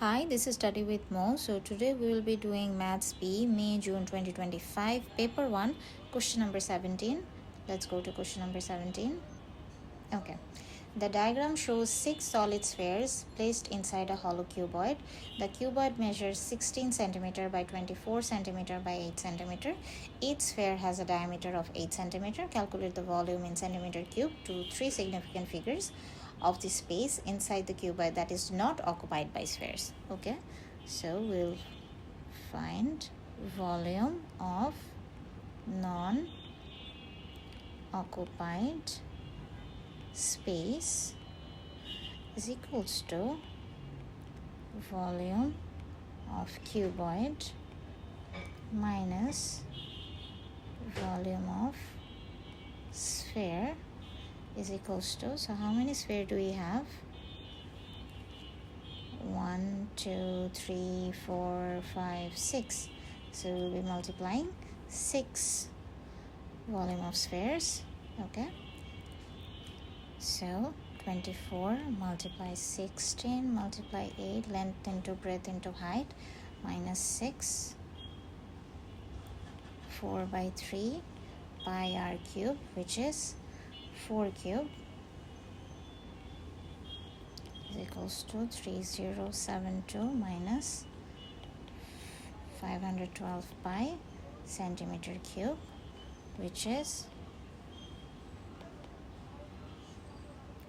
Hi, this is Study with Mo. So today we will be doing Maths B, May, June 2025, Paper 1, question number 17. Let's go to question number 17. Okay. The diagram shows 6 solid spheres placed inside a hollow cuboid. The cuboid measures 16 cm by 24 cm by 8 cm. Each sphere has a diameter of 8 cm. Calculate the volume in centimeter cube to 3 significant figures of the space inside the cuboid that is not occupied by spheres. Okay, so we'll find volume of non-occupied space is equals to volume of cuboid minus volume of sphere is equals to, so how many sphere do we have? 1, 2, 3, 4, 5, 6. So we'll be multiplying 6 volume of spheres. Okay, so 24 multiply 16 multiply 8, length into breadth into height, minus 6, 4 by 3 pi r cube, which is 4 cube, is equals to 3072 minus 512 pi centimeter cube, which is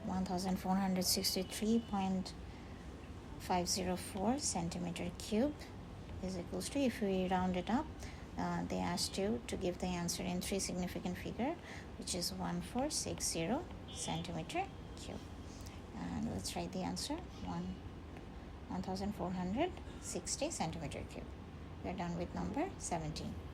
1463.504 centimeter cube is equals to, if we round it up, they asked you to give the answer in 3 significant figure, which is 1460 centimeter cube. And let's write the answer, 1460 centimeter cube. We are done with number 17.